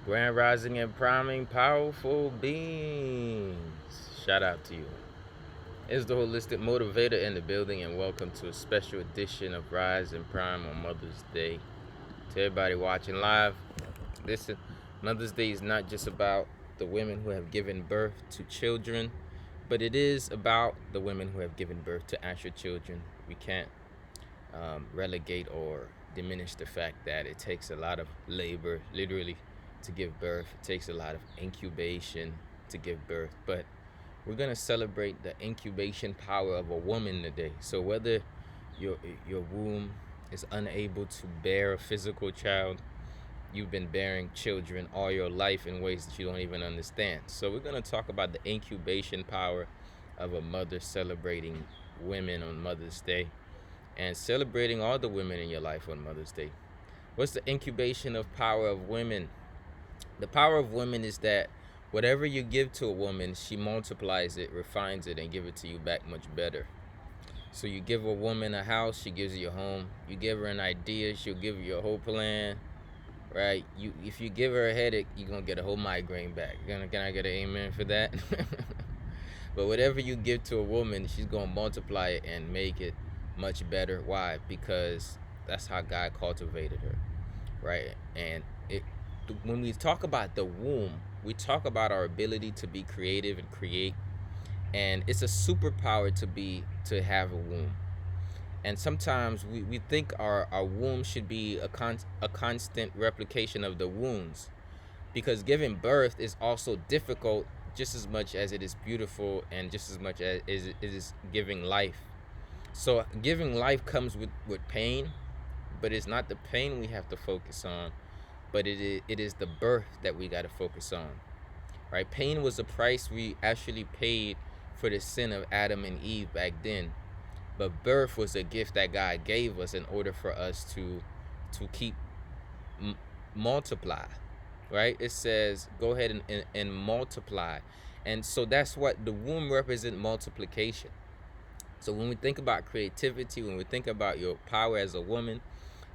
Grand Rising and Priming Powerful Beings. Shout out to you. It's the Holistic Motivator in the building, and welcome to a special edition of Rise and Prime on Mother's Day. To everybody watching live, listen, Mother's Day is not just about the women who have given birth to children, but it is about the women who have given birth to actual children. We can't relegate or diminish the fact that it takes a lot of labor, literally, to give birth. It takes a lot of incubation to give birth. But we're gonna celebrate the incubation power of a woman today. So whether your womb is unable to bear a physical child, you've been bearing children all your life in ways that you don't even understand. So we're gonna talk about the incubation power of a mother, celebrating women on Mother's Day and celebrating all the women in your life on Mother's Day. What's the incubation of power of women? The power of women is that whatever you give to a woman, she multiplies it, refines it, and give it to you back much better. So you give a woman a house, she gives you a home. You give her an idea, she'll give you a whole plan, right? If you give her a headache, you're gonna get a whole migraine back. Can I get an amen for that? But whatever you give to a woman, she's gonna multiply it and make it much better. Why? Because that's how God cultivated her, right? And when we talk about the womb, we talk about our ability to be creative and create, and it's a superpower to have a womb. And sometimes we think our womb should be a constant replication of the wounds, because giving birth is also difficult just as much as it is beautiful, and just as much as it is giving life. So giving life comes with pain, but it's not the pain we have to focus on, but it is the birth that we got to focus on, right? Pain was the price we actually paid for the sin of Adam and Eve back then, but birth was a gift that God gave us in order for us to keep multiply, right? It says go ahead and multiply, and so that's what the womb represents, multiplication. So when we think about creativity, when we think about your power as a woman,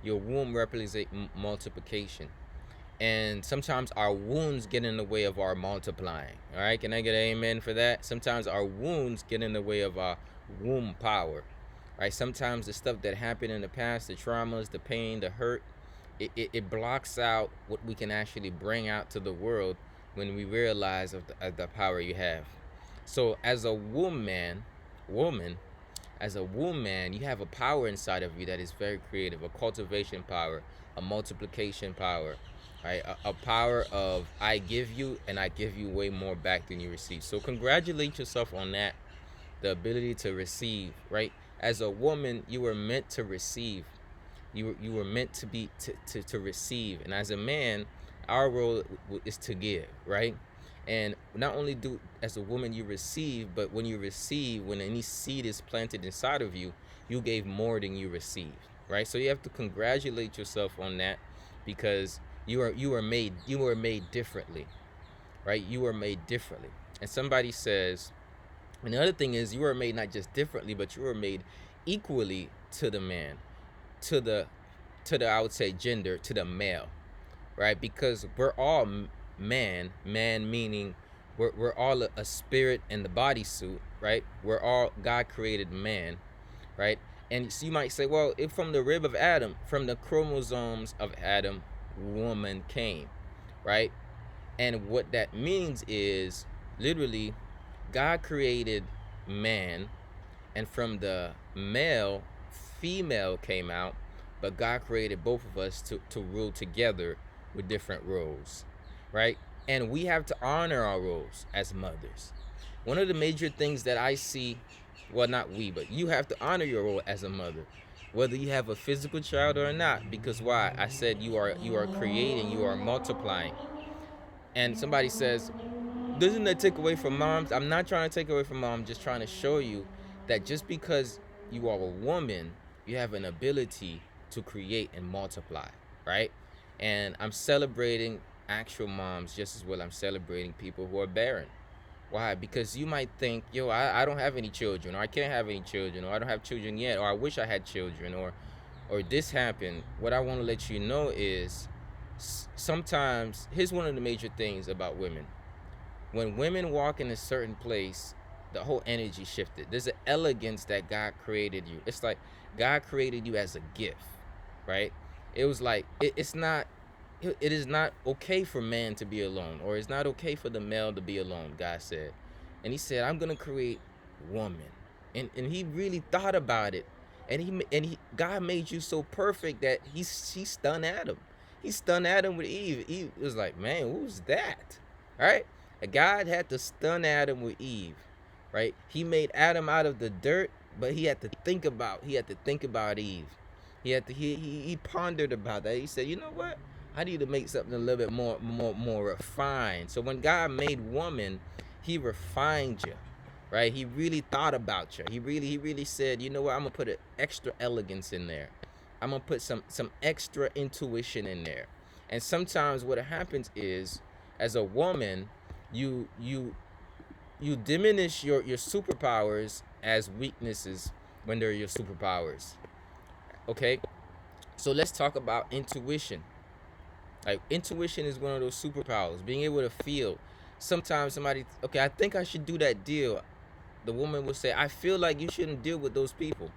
your womb represents multiplication. And sometimes our wounds get in the way of our multiplying. All right, can I get an amen for that? Sometimes our wounds get in the way of our womb power. Right? Sometimes the stuff that happened in the past, the traumas, the pain, the hurt, it blocks out what we can actually bring out to the world when we realize of the power you have. So as a woman, as a woman, you have a power inside of you that is very creative, a cultivation power, a multiplication power, right? A power of I give you and I give you way more back than you receive. So congratulate yourself on that, the ability to receive, right? As a woman, you were meant to receive. You were meant to be to receive, and as a man, our role is to give, right? And not only do as a woman you receive, but when you receive, when any seed is planted inside of you, you gave more than you received, right? So you have to congratulate yourself on that, because you were made differently, right? You were made differently. And somebody says, and the other thing is, you were made not just differently, but you were made equally to the man, to the I would say gender, to the male, right? Because we're all man meaning we're all a spirit in the bodysuit, right? We're all God created man, right? And so you might say, well, if from the rib of Adam, from the chromosomes of Adam, woman came, right? And what that means is literally God created man, and from the male, female came out, but God created both of us to rule together with different roles, right? And we have to honor our roles as mothers. One of the major things that I see, well, not we, but you have to honor your role as a mother, whether you have a physical child or not. Because why? I said you are creating, you are multiplying. And somebody says, doesn't that take away from moms? I'm not trying to take away from mom. I'm just trying to show you that just because you are a woman, you have an ability to create and multiply, right? And I'm celebrating actual moms just as well I'm celebrating people who are barren. Why? Because you might think, yo, I don't have any children, or I can't have any children, or I don't have children yet, or I wish I had children, or this happened. What I want to let you know is Sometimes, here's one of the major things about women. When women walk in a certain place, the whole energy shifted. There's an elegance that God created you. It's like God created you as a gift, right? It was like it's not. It is not okay for man to be alone, or it's not okay for the male to be alone. God said, and He said, "I'm gonna create woman," and He really thought about it, and he God made you so perfect that He stunned Adam. He stunned Adam with Eve. Eve was like, "Man, who's that?" Right? God had to stun Adam with Eve, right? He made Adam out of the dirt, but he had to think about Eve. He pondered about that. He said, you know what? I need to make something a little bit more refined. So when God made woman, He refined you, right? He really thought about you. He really said, you know what? I'm gonna put an extra elegance in there. I'm gonna put some extra intuition in there. And sometimes what happens is, as a woman, you you you diminish your superpowers as weaknesses when they're your superpowers. Okay, so let's talk about intuition. Like, intuition is one of those superpowers, being able to feel. Sometimes somebody, okay, I think I should do that deal. The woman will say, I feel like you shouldn't deal with those people,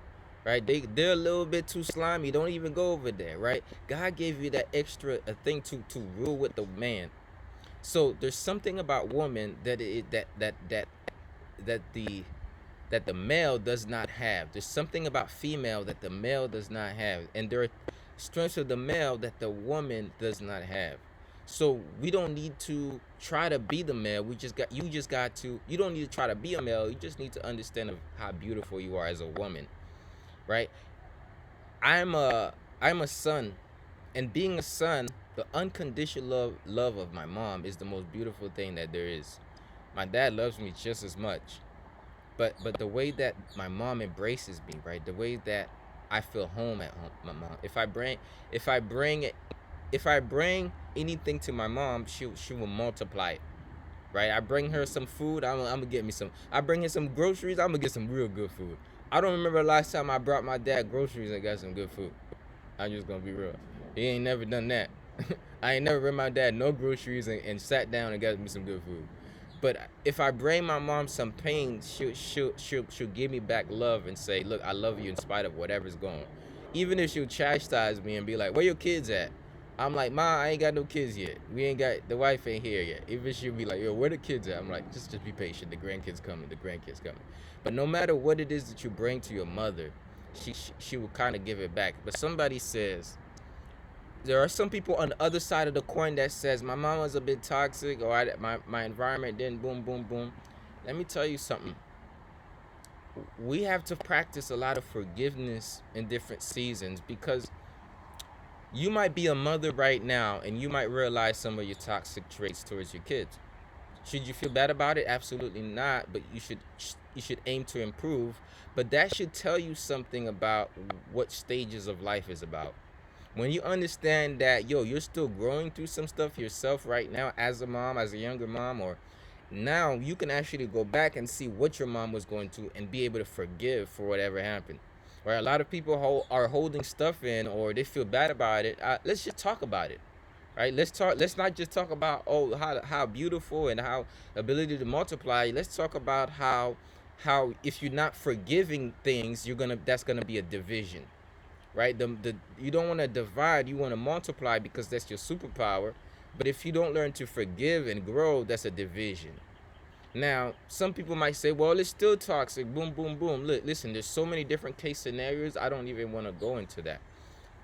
right? They're a little bit too slimy. Don't even go over there, right? God gave you that extra a thing to rule with the man. So there's something about woman that the that the male does not have. There's something about female that the male does not have, and there are strengths of the male that the woman does not have. So we don't need to try to be the male. You don't need to try to be a male. You just need to understand of how beautiful you are as a woman, right? I'm a son, and being a son, the unconditional love of my mom is the most beautiful thing that there is. My dad loves me just as much, but the way that my mom embraces me, right? The way that I feel home at home, my mom. If I bring if I bring anything to my mom, she will multiply it, right? I bring her some food, I'm gonna get me some. I bring her some groceries, I'm gonna get some real good food. I don't remember the last time I brought my dad groceries and got some good food. I'm just gonna be real. He ain't never done that. I ain't never bring my dad no groceries and sat down and got me some good food. But if I bring my mom some pain, she'll give me back love and say, look, I love you in spite of whatever's going on. Even if she'll chastise me and be like, where your kids at? I'm like, Ma, I ain't got no kids yet. We ain't got, the wife ain't here yet. Even she'll be like, yo, where the kids at? I'm like, just be patient. The grandkids coming. The grandkids coming. But no matter what it is that you bring to your mother, she will kind of give it back. But somebody says, there are some people on the other side of the coin that says my mom was a bit toxic, or my environment didn't boom boom boom. Let me tell you something. We have to practice a lot of forgiveness in different seasons, because you might be a mother right now and you might realize some of your toxic traits towards your kids. Should you feel bad about it? Absolutely not. But you should aim to improve. But that should tell you something about what stages of life is about. When you understand that, yo, you're still growing through some stuff yourself right now as a mom, as a younger mom, or now you can actually go back and see what your mom was going to and be able to forgive for whatever happened. Where a lot of people are holding stuff in, or they feel bad about it. Let's just talk about it, right? Let's talk. Let's not just talk about, oh, how beautiful and how ability to multiply. Let's talk about how if you're not forgiving things, that's gonna be a division, right? The You don't want to divide, you want to multiply, because that's your superpower. But if you don't learn to forgive and grow, that's a division. Now, some people might say, well, it's still toxic. Boom, boom, boom. Look, listen, there's so many different case scenarios. I don't even want to go into that.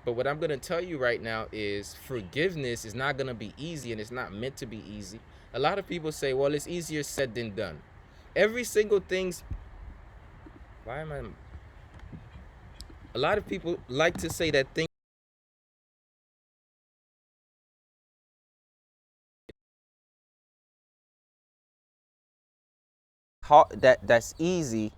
But what I'm going to tell you right now is forgiveness is not going to be easy, and it's not meant to be easy. A lot of people say, well, it's easier said than done. Every single thing's. Why am I. A lot of people like to say that things that's easy.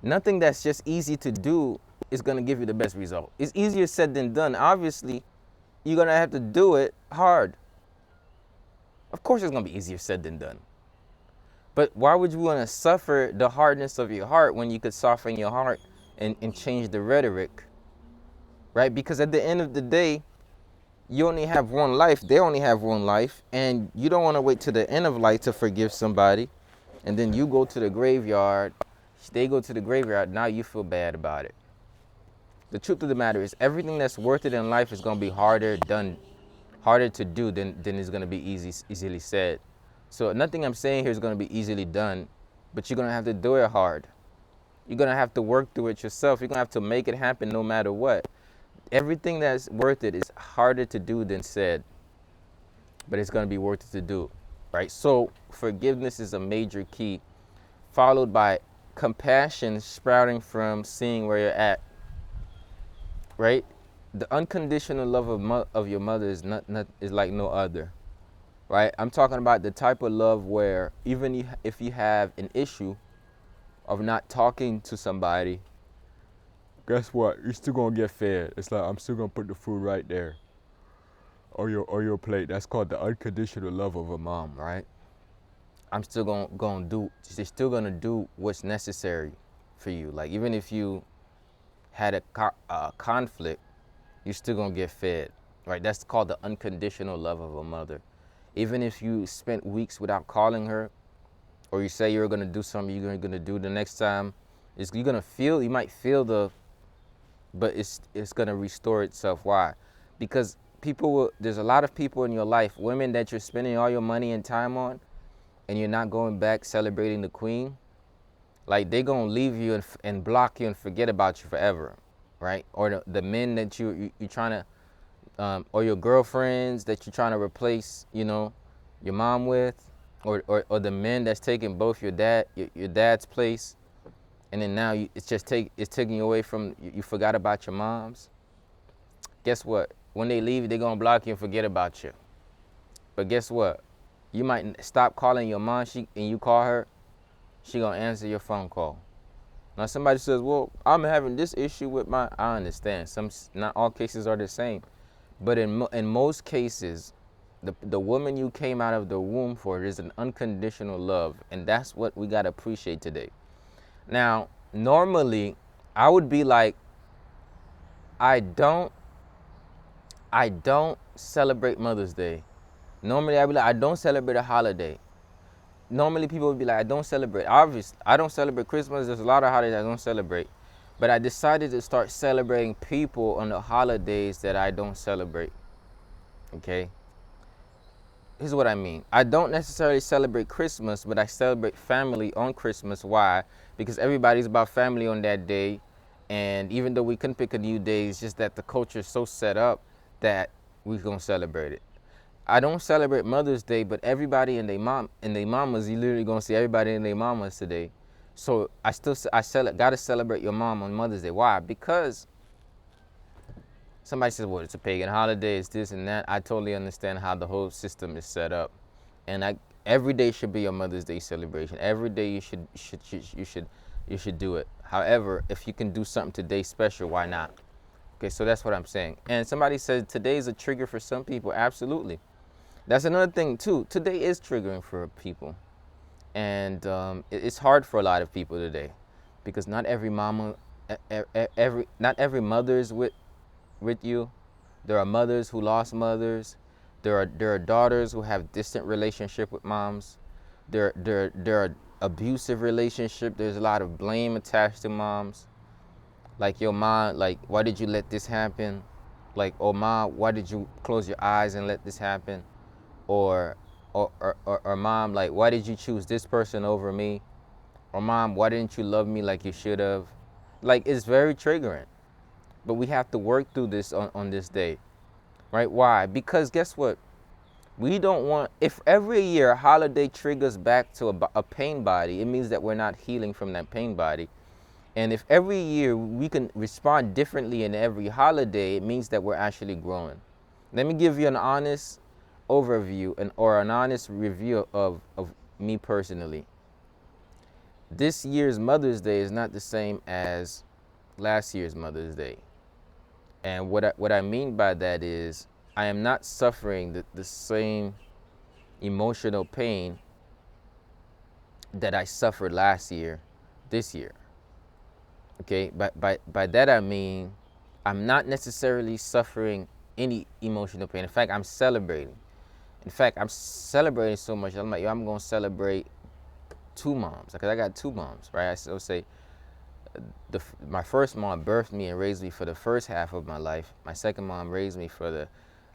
Nothing that's just easy to do is going to give you the best result. It's easier said than done. Obviously, you're going to have to do it hard. Of course, it's going to be easier said than done. But why would you want to suffer the hardness of your heart when you could soften your heart and change the rhetoric, right? Because at the end of the day, you only have one life. They only have one life, and you don't want to wait to the end of life to forgive somebody, and then you go to the graveyard. They go to the graveyard. Now you feel bad about it. The truth of the matter is, everything that's worth it in life is gonna be harder to do than is gonna be easily said. So nothing I'm saying here is gonna be easily done, but you're gonna have to do it hard. You're gonna have to work through it yourself. You're gonna have to make it happen no matter what. Everything that's worth it is harder to do than said, but it's gonna be worth it to do, right? So forgiveness is a major key, followed by compassion sprouting from seeing where you're at, right? The unconditional love of your mother is not is like no other, right? I'm talking about the type of love where even if you have an issue of not talking to somebody, guess what? You're still gonna get fed. It's like, I'm still gonna put the food right there on your plate. That's called the unconditional love of a mom, right? I'm still gonna do. She's still gonna do what's necessary for you. Like, even if you had a conflict, you're still gonna get fed, right? That's called the unconditional love of a mother. Even if you spent weeks without calling her, or you say you're gonna do something you're gonna do the next time, you might feel but it's gonna restore itself. Why? Because there's a lot of people in your life, women that you're spending all your money and time on, and you're not going back celebrating the queen. Like, they gonna leave you and block you and forget about you forever, right? Or the men that you trying to or your girlfriends that you're trying to replace, your mom with, or the men that's taking both your dad's place, and then now it's taking you away from you forgot about your moms. Guess what? When they leave, they're gonna block you and forget about you. But guess what? You might stop calling your mom, and you call her, she gonna answer your phone call. Now somebody says, "Well, I'm having this issue with my." I understand. Not all cases are the same. But in most cases, the woman you came out of the womb for is an unconditional love, and that's what we gotta appreciate today. Now, normally, I would be like, I don't, I don't celebrate Mother's Day. Normally, I'd be like, I don't celebrate a holiday. Normally, people would be like, I don't celebrate. Obviously, I don't celebrate Christmas. There's a lot of holidays I don't celebrate, but I decided to start celebrating people on the holidays that I don't celebrate. Okay. Here's what I mean. I don't necessarily celebrate Christmas, but I celebrate family on Christmas. Why? Because everybody's about family on that day. And even though we couldn't pick a new day, it's just that the culture is so set up that we're going to celebrate it. I don't celebrate Mother's Day, but everybody and their mamas, you literally going to see everybody and their mamas today. So I got to celebrate your mom on Mother's Day. Why? Because somebody says, well, it's a pagan holiday, it's this and that. I totally understand how the whole system is set up. And every day should be your Mother's Day celebration. Every day you should do it. However, if you can do something today special, why not? Okay, so that's what I'm saying. And somebody said today is a trigger for some people. Absolutely. That's another thing too. Today is triggering for people. And it's hard for a lot of people today, because not every mother is with you. There are mothers who lost mothers. There are daughters who have distant relationship with moms. There are abusive relationship. There's a lot of blame attached to moms. Like, your mom, like, why did you let this happen? Like, oh mom, why did you close your eyes and let this happen? Or mom, like, why did you choose this person over me? Or mom, why didn't you love me like you should have? Like, it's very triggering. But we have to work through this on this day, right? Why? Because guess what? We don't want, if every year a holiday triggers back to a pain body, it means that we're not healing from that pain body. And if every year we can respond differently in every holiday, it means that we're actually growing. Let me give you an honest overview or an honest review of me personally. This year's Mother's Day is not the same as last year's Mother's Day. And what I mean by that is, I am not suffering the same emotional pain that I suffered last year, this year. Okay, by that I mean, I'm not necessarily suffering any emotional pain. In fact, I'm celebrating. In fact, I'm celebrating so much. I'm like, yo, I'm gonna celebrate two moms, because I got two moms, right? I still say my first mom birthed me and raised me for the first half of my life. My second mom raised me for the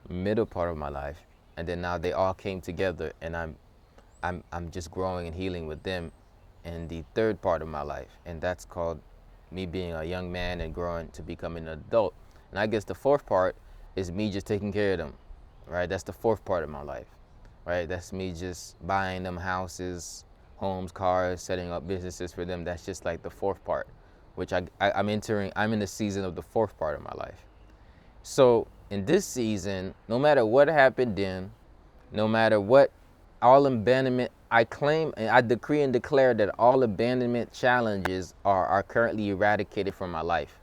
middle part of my life, and then now they all came together, and I'm just growing and healing with them in the third part of my life, and that's called me being a young man and growing to becoming an adult. And I guess the fourth part is me just taking care of them, right? That's the fourth part of my life, right? That's me just buying them houses, homes, cars, setting up businesses for them. That's just like the fourth part, which I'm entering. I'm in the season of the fourth part of my life. So in this season, no matter what happened then, no matter what, all abandonment, I claim and I decree and declare that all abandonment challenges are currently eradicated from my life.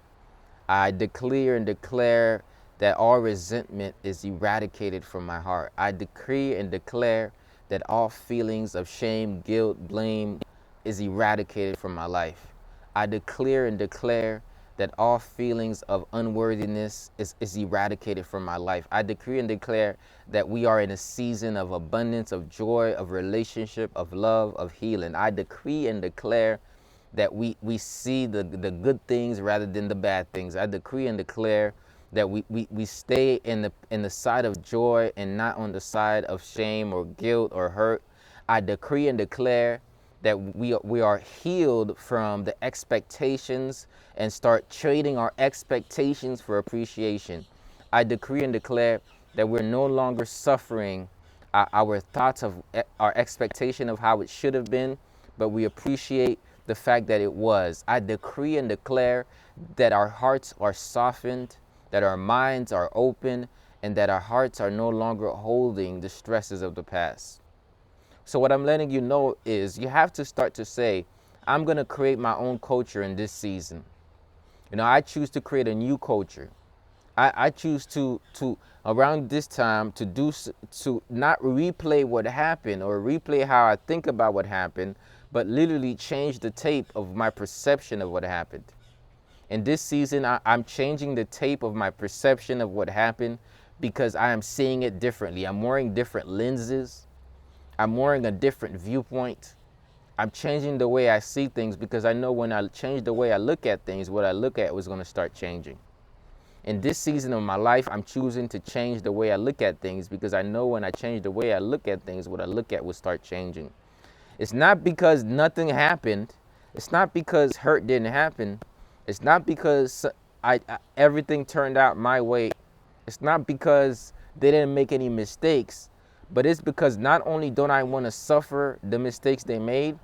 I declare and declare that all resentment is eradicated from my heart. I decree and declare that all feelings of shame, guilt, blame is eradicated from my life. I declare and declare that all feelings of unworthiness is eradicated from my life. I decree and declare that we are in a season of abundance, of joy, of relationship, of love, of healing. I decree and declare that we see the good things rather than the bad things. I decree and declare that we stay in the side of joy and not on the side of shame or guilt or hurt. I decree and declare that we are healed from the expectations and start trading our expectations for appreciation. I decree and declare that we're no longer suffering our thoughts of our expectation of how it should have been, but we appreciate the fact that it was. I decree and declare that our hearts are softened, that our minds are open, and that our hearts are no longer holding the stresses of the past. So what I'm letting you know is you have to start to say, I'm going to create my own culture in this season. You know, I choose to create a new culture. I choose to around this time to not replay what happened or replay how I think about what happened, but literally change the tape of my perception of what happened. In this season, I'm changing the tape of my perception of what happened because I am seeing it differently. I'm wearing different lenses. I'm wearing a different viewpoint. I'm changing the way I see things because I know when I change the way I look at things, what I look at was going to start changing. In this season of my life, I'm choosing to change the way I look at things because I know when I change the way I look at things, what I look at will start changing. It's not because nothing happened. It's not because hurt didn't happen. It's not because everything turned out my way. It's not because they didn't make any mistakes, but it's because not only don't I want to suffer the mistakes they made,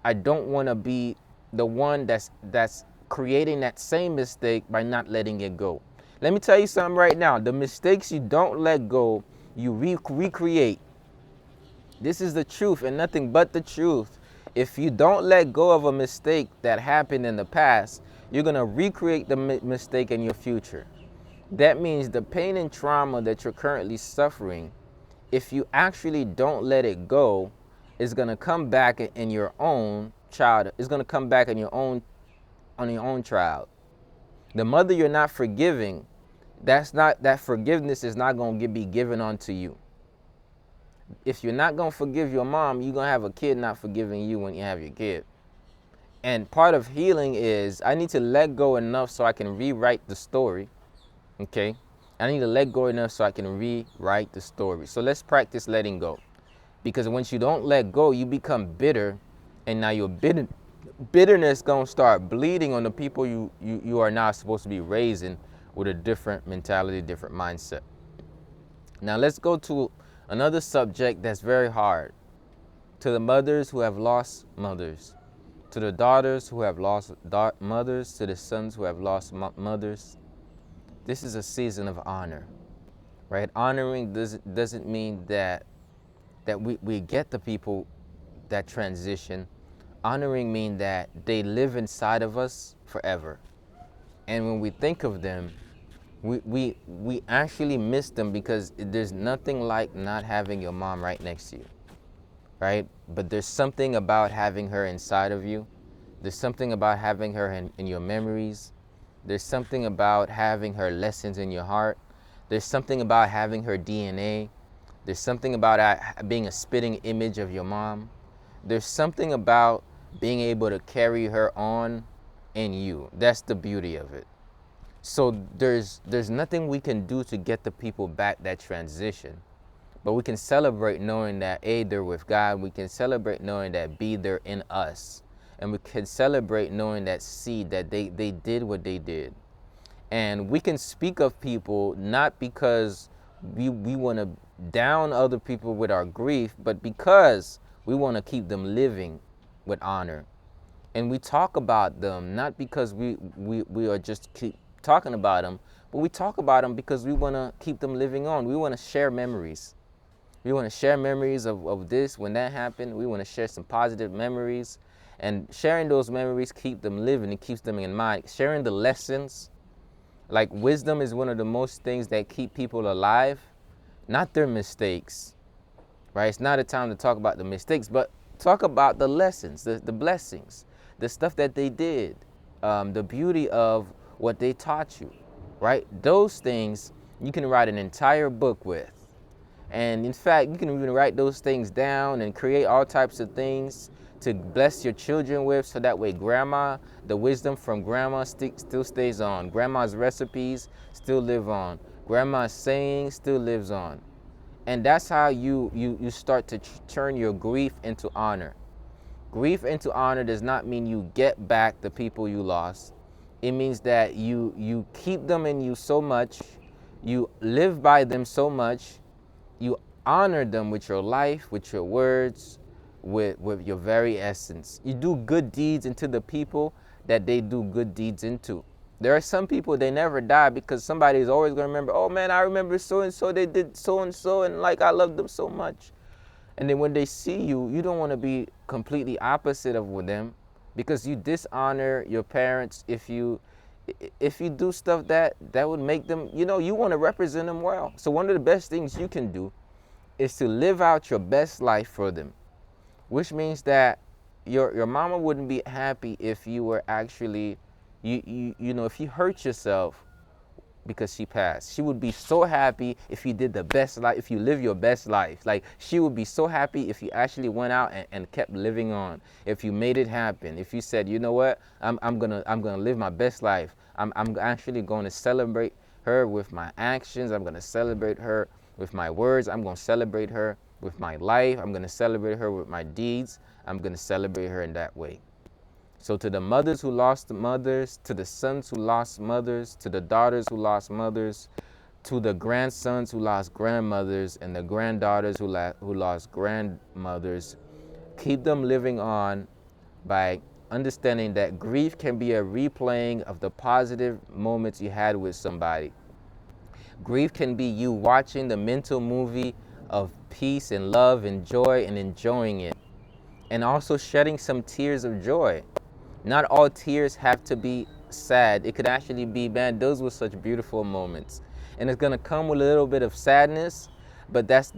I don't want to be the one that's creating that same mistake by not letting it go. Let me tell you something right now. The mistakes you don't let go, you recreate. This is the truth and nothing but the truth. If you don't let go of a mistake that happened in the past, you're going to recreate the mistake in your future. That means the pain and trauma that you're currently suffering, if you actually don't let it go, is going to come back in your own child. It's going to come back in on your own child. The mother you're not forgiving, that forgiveness is not going to be given onto you. If you're not going to forgive your mom, you're going to have a kid not forgiving you when you have your kid. And part of healing is I need to let go enough so I can rewrite the story. Okay? I need to let go enough so I can rewrite the story. So let's practice letting go. Because once you don't let go, you become bitter. And now your bitterness going to start bleeding on the people you are now supposed to be raising with a different mentality, different mindset. Now let's go to another subject that's very hard. To the mothers who have lost mothers, to the daughters who have lost mothers, to the sons who have lost mothers, this is a season of honor, right? Honoring doesn't mean that we get the people that transition. Honoring means that they live inside of us forever. And when we think of them, we actually miss them because there's nothing like not having your mom right next to you, right? But there's something about having her inside of you. There's something about having her in your memories. There's something about having her lessons in your heart. There's something about having her DNA. There's something about being a spitting image of your mom. There's something about being able to carry her on in you. That's the beauty of it. So there's nothing we can do to get the people back that transition. But we can celebrate knowing that A, they're with God. We can celebrate knowing that B, they're in us. And we can celebrate knowing that C, that they did what they did. And we can speak of people not because we want to down other people with our grief, but because we want to keep them living with honor. And we talk about them not because we are just keep talking about them, but we talk about them because we want to keep them living on. We want to share memories. We want to share memories of this when that happened. We want to share some positive memories. And sharing those memories keep them living. It keeps them in mind. Sharing the lessons. Like wisdom is one of the most things that keep people alive, not their mistakes, right? It's not a time to talk about the mistakes, but talk about the lessons, the blessings, the stuff that they did, the beauty of what they taught you, right? Those things you can write an entire book with. And in fact, you can even write those things down and create all types of things to bless your children with, so that way grandma, the wisdom from grandma still stays on. Grandma's recipes still live on. Grandma's saying still lives on. And that's how you start to turn your grief into honor. Grief into honor does not mean you get back the people you lost. It means that you keep them in you so much, you live by them so much, you honor them with your life, with your words, with your very essence. You do good deeds into the people that they do good deeds into. There are some people, they never die because somebody is always going to remember, oh man, I remember so and so, they did so and like I love them so much. And then when they see you, you don't want to be completely opposite of them, because you dishonor your parents if you do stuff that would make them, you want to represent them well. So one of the best things you can do is to live out your best life for them, which means that your mama wouldn't be happy if you were actually, if you hurt yourself because she passed. She would be so happy if you did the best life, if you live your best life. Like, she would be so happy if you actually went out and kept living on, if you made it happen, if you said, you know what, I'm gonna live my best life. I'm actually going to celebrate her with my actions. I'm going to celebrate her with my words. I'm going to celebrate her with my life. I'm going to celebrate her with my deeds. I'm going to celebrate her in that way. So to the mothers who lost mothers, to the sons who lost mothers, to the daughters who lost mothers, to the grandsons who lost grandmothers, and the granddaughters who lost grandmothers, keep them living on by understanding that grief can be a replaying of the positive moments you had with somebody. Grief can be you watching the mental movie of peace and love and joy and enjoying it, and also shedding some tears of joy. Not all tears have to be sad. It could actually be, man, those were such beautiful moments. And it's gonna come with a little bit of sadness, but that's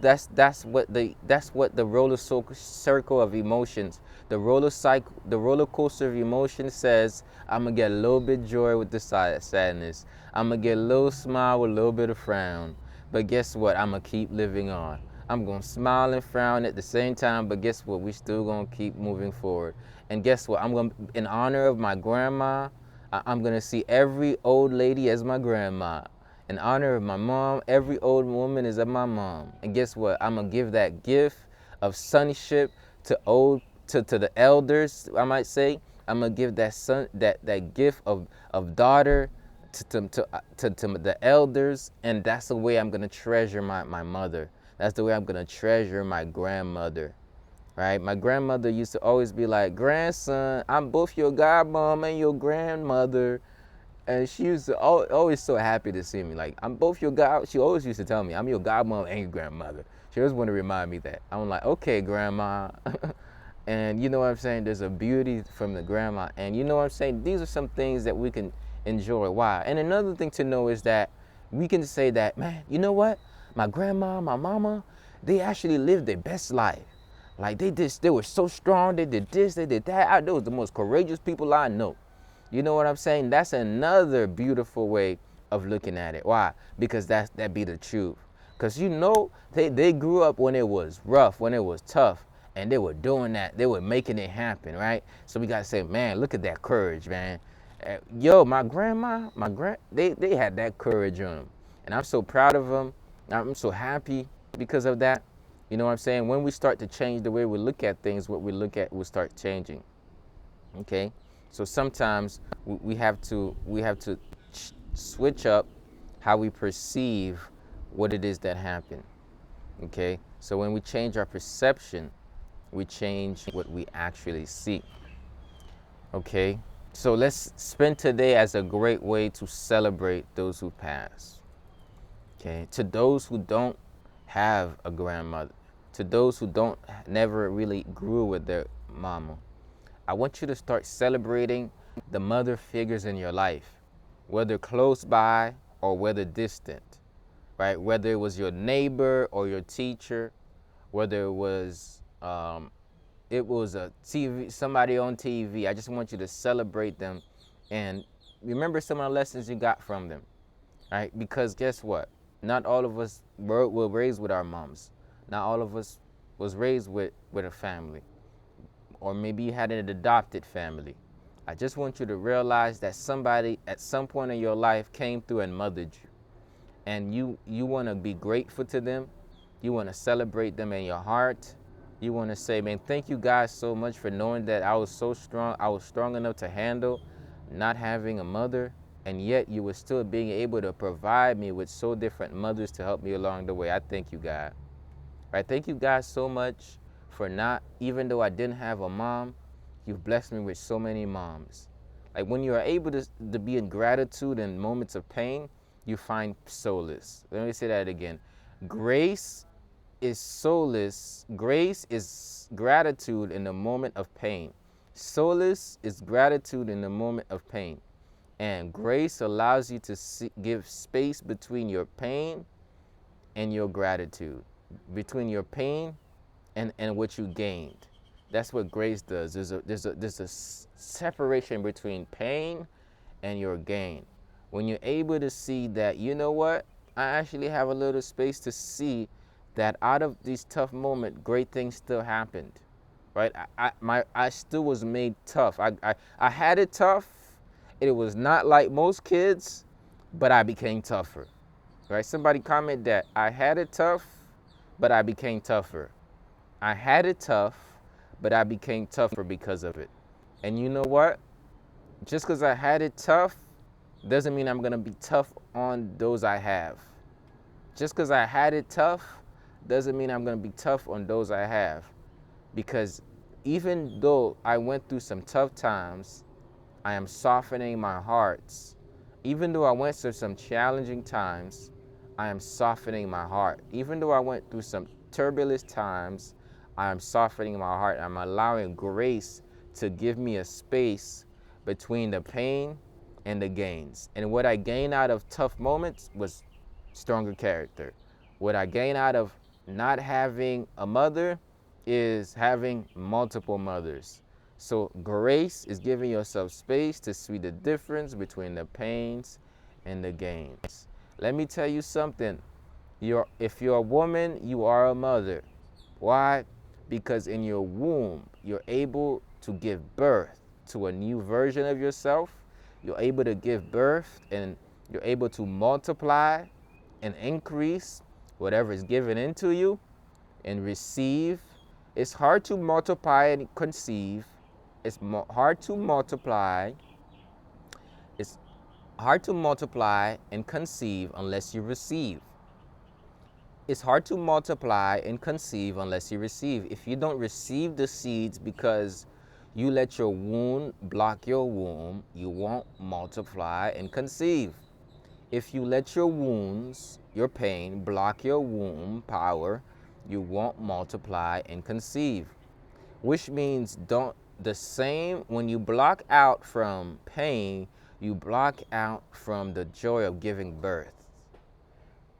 what the roller circle of emotions, the roller coaster of emotions says, I'm gonna get a little bit of joy with the sadness. I'm gonna get a little smile with a little bit of frown. But guess what? I'm gonna keep living on. I'm gonna smile and frown at the same time, but guess what? We still gonna keep moving forward. And guess what? I'm gonna, in honor of my grandma, I'm gonna see every old lady as my grandma. In honor of my mom, every old woman is my mom. And guess what? I'm gonna give that gift of sonship to the elders, I might say. I'm gonna give that gift of daughter to the elders, and that's the way I'm gonna treasure my mother. That's the way I'm gonna treasure my grandmother. Right? My grandmother used to always be like, grandson, I'm both your godmom and your grandmother. And she used to always so happy to see me. Like, I'm both your god. She always used to tell me, I'm your godmom and your grandmother. She always want to remind me that. I'm like, okay, grandma. And you know what I'm saying? There's a beauty from the grandma. And you know what I'm saying? These are some things that we can enjoy. Why? And another thing to know is that we can say that, man, you know what? My grandma, my mama, they actually lived their best life. Like, they were so strong, they did this, they did that. They was the most courageous people I know. You know what I'm saying? That's another beautiful way of looking at it. Why? Because that be the truth. Because they grew up when it was rough, when it was tough, and they were doing that. They were making it happen, right? So we got to say, man, look at that courage, man. Yo, my grandma, they had that courage on them. And I'm so proud of them. I'm so happy because of that. You know what I'm saying? When we start to change the way we look at things, what we look at will start changing. Okay? So sometimes we have to switch up how we perceive what it is that happened. Okay? So when we change our perception, we change what we actually see. Okay? So let's spend today as a great way to celebrate those who pass. Okay? To those who don't have a grandmother, to those who don't never really grew with their mama, I want you to start celebrating the mother figures in your life, whether close by or whether distant, right? Whether it was your neighbor or your teacher, whether it was a TV, somebody on TV. I just want you to celebrate them and remember some of the lessons you got from them, right? Because guess what? Not all of us were raised with our moms. Not all of us was raised with a family. Or maybe you had an adopted family. I just want you to realize that somebody at some point in your life came through and mothered you. And you want to be grateful to them. You want to celebrate them in your heart. You want to say, man, thank you guys so much for knowing that I was so strong. I was strong enough to handle not having a mother. And yet you were still being able to provide me with so different mothers to help me along the way. I thank you, God. Right? Thank you guys so much for not, even though I didn't have a mom, you've blessed me with so many moms. Like when you are able to be in gratitude in moments of pain, you find solace. Let me say that again. Grace is solace. Grace is gratitude in the moment of pain. Solace is gratitude in the moment of pain. And grace allows you to give space between your pain and your gratitude, between your pain and what you gained. That's what grace does. There's a separation between pain and your gain. When you're able to see that, you know what, I actually have a little space to see that out of these tough moments, great things still happened, right? I still was made tough. I had it tough. It was not like most kids, but I became tougher, right? Somebody comment that I had it tough, but I became tougher. I had it tough, but I became tougher because of it. And you know what? Just because I had it tough doesn't mean I'm going to be tough on those I have. Just because I had it tough doesn't mean I'm going to be tough on those I have. Because even though I went through some tough times, I am softening my hearts. Even though I went through some challenging times, I am softening my heart. Even though I went through some turbulent times, I am softening my heart. I'm allowing grace to give me a space between the pain and the gains. And what I gained out of tough moments was stronger character. What I gained out of not having a mother is having multiple mothers. So grace is giving yourself space to see the difference between the pains and the gains. Let me tell you something. If you're a woman, you are a mother. Why? Because in your womb, you're able to give birth to a new version of yourself. You're able to give birth and you're able to multiply and increase whatever is given into you and receive. It's hard to multiply and conceive. It's hard to multiply. It's hard to multiply and conceive unless you receive. It's hard to multiply and conceive unless you receive. If you don't receive the seeds because you let your wound block your womb, you won't multiply and conceive. If you let your wounds, your pain, block your womb power, you won't multiply and conceive. Which means the same when you block out from pain, you block out from the joy of giving birth.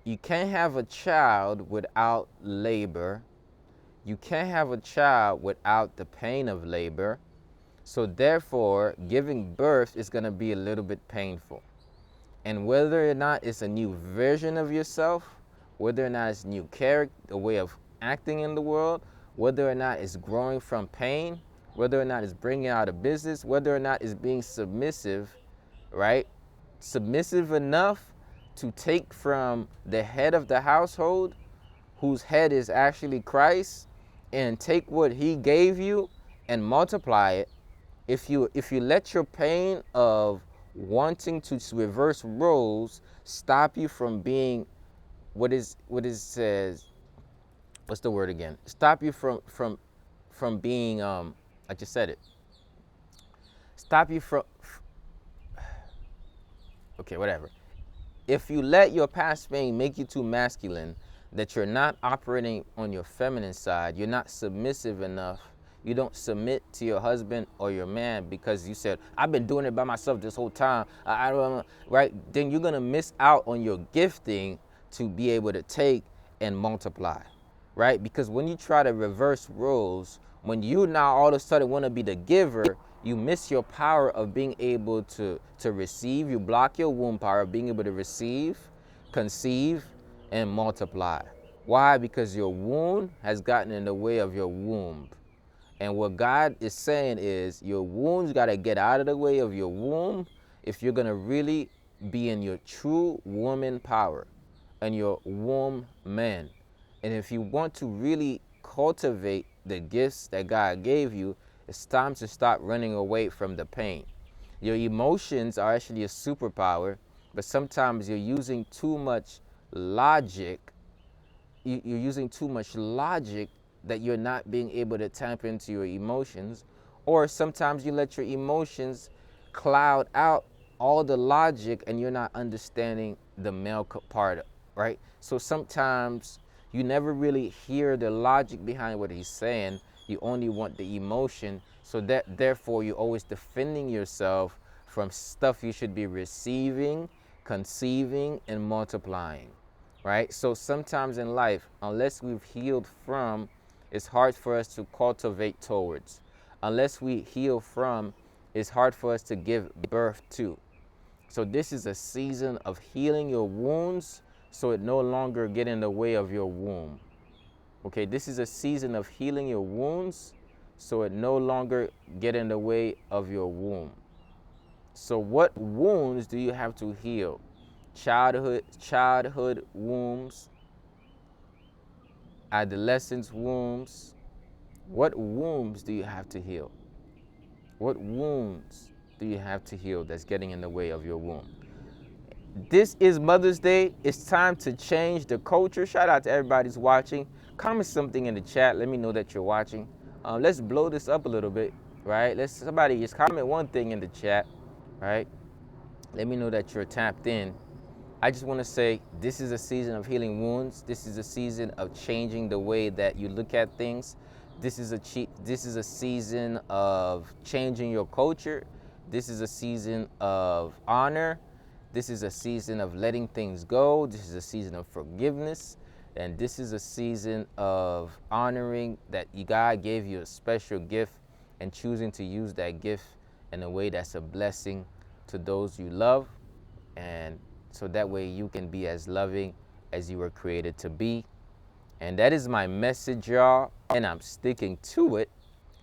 You can't have a child without labor. You can't have a child without the pain of labor. So therefore, giving birth is going to be a little bit painful. And whether or not it's a new version of yourself, whether or not it's new character, a way of acting in the world, whether or not it's growing from pain, whether or not it's bringing out a business, whether or not it's being submissive, right? Submissive enough to take from the head of the household, whose head is actually Christ, and take what he gave you and multiply it. If you let your pain of wanting to reverse roles stop you from being what is says, what's the word again? Stop you from being I just said it. Stop you from okay, whatever. If you let your past pain make you too masculine, that you're not operating on your feminine side, you're not submissive enough, you don't submit to your husband or your man because you said, I've been doing it by myself this whole time, I don't know, right? Then you're gonna miss out on your gifting to be able to take and multiply, right? Because when you try to reverse roles, when you now all of a sudden want to be the giver, you miss your power of being able to receive. You block your womb power of being able to receive, conceive, and multiply. Why? Because your womb has gotten in the way of your womb. And what God is saying is your womb's got to get out of the way of your womb if you're going to really be in your true woman power and your womb man. And if you want to really cultivate the gifts that God gave you, it's time to stop running away from the pain. Your emotions are actually a superpower, but sometimes you're using too much logic. You're using too much logic that you're not being able to tap into your emotions, or sometimes you let your emotions cloud out all the logic and you're not understanding the male part, right? So sometimes you never really hear the logic behind what he's saying. You only want the emotion, so that therefore you're always defending yourself from stuff you should be receiving, conceiving, and multiplying, right? So sometimes in life, unless we've healed from, it's hard for us to cultivate towards. Unless we heal from, it's hard for us to give birth to. So this is a season of healing your wounds so it no longer get in the way of your womb. Okay, this is a season of healing your wounds so it no longer get in the way of your womb. So what wounds do you have to heal? Childhood wombs, adolescence wombs. What wombs do you have to heal? What wounds do you have to heal that's getting in the way of your womb? This is Mother's Day. It's time to change the culture. Shout out to everybody who's watching. Comment something in the chat. Let me know that you're watching. Let's blow this up a little bit, right? Somebody just comment one thing in the chat, right? Let me know that you're tapped in. I just want to say this is a season of healing wounds. This is a season of changing the way that you look at things. This is a season of changing your culture. This is a season of honor. This is a season of letting things go. This is a season of forgiveness. And this is a season of honoring that God gave you a special gift and choosing to use that gift in a way that's a blessing to those you love. And so that way you can be as loving as you were created to be. And that is my message, y'all, and I'm sticking to it.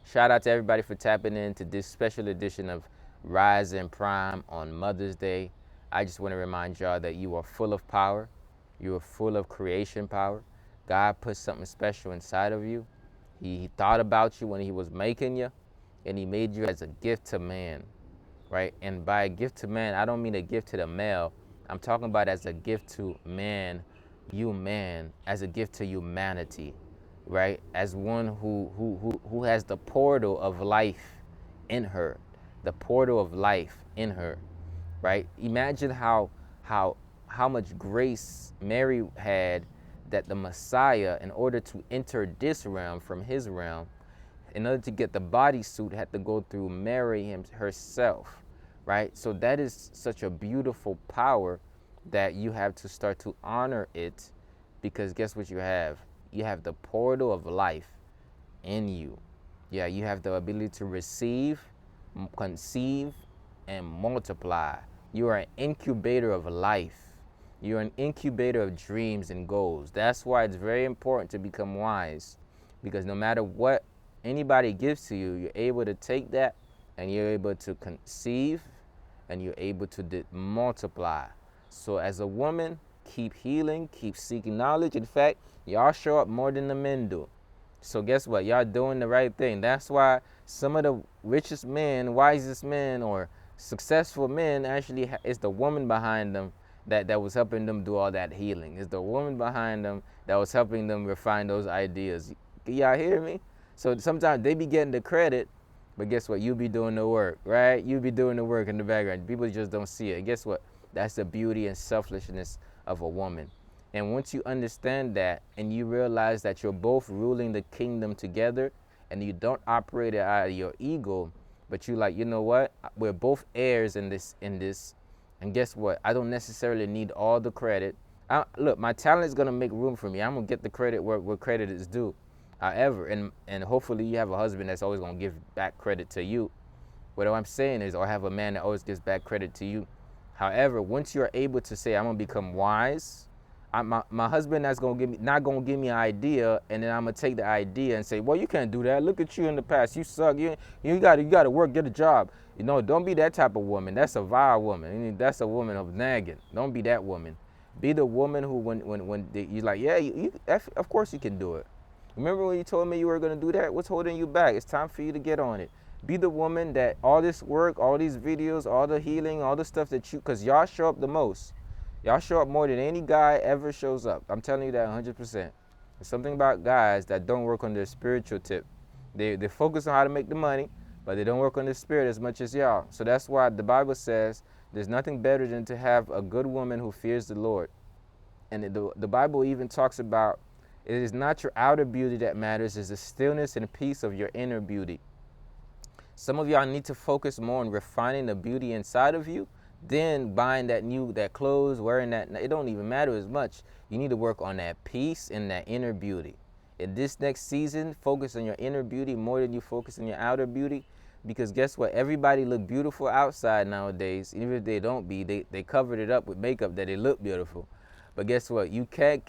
Shout out to everybody for tapping into this special edition of Rise and Prime on Mother's Day. I just want to remind y'all that you are full of power. You are full of creation power. God put something special inside of you. He thought about you when he was making you, and he made you as a gift to man, right? And by a gift to man, I don't mean a gift to the male. I'm talking about as a gift to man, you man, as a gift to humanity, right? As one who has the portal of life in her, the portal of life in her, right? Imagine how much grace Mary had, that the Messiah, in order to enter this realm from his realm, in order to get the bodysuit, had to go through Mary herself, right? So that is such a beautiful power that you have to start to honor it, because guess what you have? You have the portal of life in you. Yeah, you have the ability to receive, conceive, and multiply You are an incubator of life. You're an incubator of dreams and goals. That's why it's very important to become wise, because no matter what anybody gives to you, you're able to take that and you're able to conceive and you're able to multiply. So as a woman, keep healing, keep seeking knowledge. In fact, y'all show up more than the men do. So guess what? Y'all doing the right thing. That's why some of the richest men, wisest men, or successful men actually it's the woman behind them that was helping them do all that healing. It's the woman behind them that was helping them refine those ideas. Y'all hear me? So sometimes they be getting the credit, but guess what? You be doing the work, right? You be doing the work in the background. People just don't see it. And guess what? That's the beauty and selflessness of a woman. And once you understand that and you realize that you're both ruling the kingdom together and you don't operate it out of your ego, but you like, you know what? We're both heirs in this. And guess what? I don't necessarily need all the credit. Look, my talent is going to make room for me. I'm going to get the credit where credit is due. However, and hopefully you have a husband that's always going to give back credit to you. What I'm saying is, or have a man that always gives back credit to you. However, once you're able to say, I'm going to become wise, my husband that's not going to give me an idea, and then I'm going to take the idea and say, well, you can't do that. Look at you in the past. You suck. You got to work, get a job. You know, don't be that type of woman. That's a vile woman. That's a woman of nagging. Don't be that woman. Be the woman who, when you're like, yeah, of course you can do it. Remember when you told me you were going to do that? What's holding you back? It's time for you to get on it. Be the woman that all this work, all these videos, all the healing, all the stuff that because y'all show up the most. Y'all show up more than any guy ever shows up. I'm telling you that 100%. There's something about guys that don't work on their spiritual tip. They focus on how to make the money, but they don't work on their spirit as much as y'all. So that's why the Bible says there's nothing better than to have a good woman who fears the Lord. And the Bible even talks about it is not your outer beauty that matters, it's the stillness and peace of your inner beauty. Some of y'all need to focus more on refining the beauty inside of you, then buying that clothes, wearing that. It don't even matter as much. You need to work on that peace and that inner beauty. In this next season, focus on your inner beauty more than you focus on your outer beauty. Because guess what? Everybody look beautiful outside nowadays. Even if they don't be, they covered it up with makeup that they look beautiful. But guess what? You can't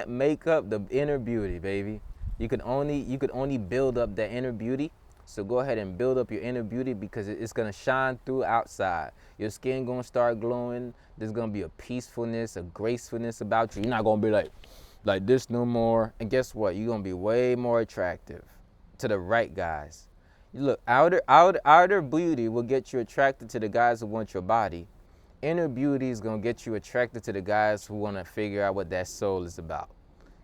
make up the inner beauty, baby. You can only build up that inner beauty. So go ahead and build up your inner beauty, because it's gonna shine through outside. Your skin gonna start glowing. There's gonna be a peacefulness, a gracefulness about you. You're not gonna be like this no more. And guess what? You're gonna be way more attractive to the right guys. Look, outer beauty will get you attracted to the guys who want your body. Inner beauty is going to get you attracted to the guys who want to figure out what that soul is about.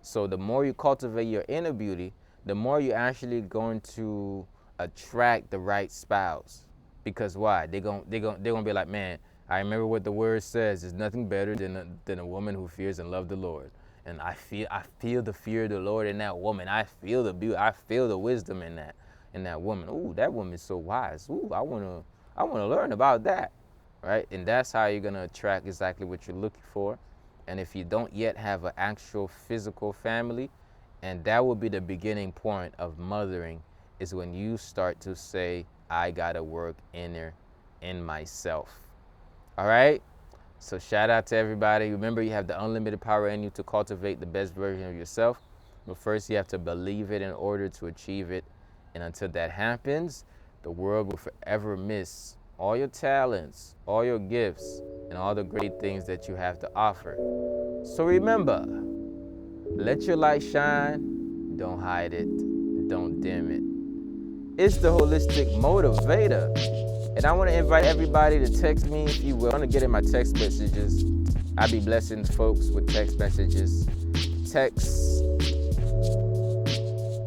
So the more you cultivate your inner beauty, the more you're actually going to attract the right spouse. Because why? They're going to be like, man, I remember what the word says. There's nothing better than a woman who fears and loves the Lord. And I feel the fear of the Lord in that woman. I feel the beauty. I feel the wisdom in that woman. Ooh, that woman's so wise. Ooh, I want to learn about that. Right? And that's how you're going to attract exactly what you're looking for. And if you don't yet have an actual physical family, and that will be the beginning point of mothering, is when you start to say, I got to work in myself. All right? So shout out to everybody. Remember, you have the unlimited power in you to cultivate the best version of yourself. But first, you have to believe it in order to achieve it. And until that happens, the world will forever miss all your talents, all your gifts, and all the great things that you have to offer. So remember, let your light shine, don't hide it, don't dim it. It's the Holistic Motivator, and I want to invite everybody to text me if you will. I want to get in my text messages. I be blessing folks with text messages. Text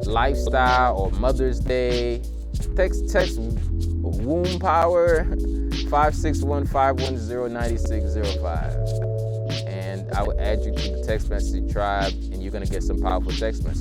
lifestyle or Mother's Day. Text womb power 561-510-9605, and I will add you to the text message tribe, and you're going to get some powerful text messages.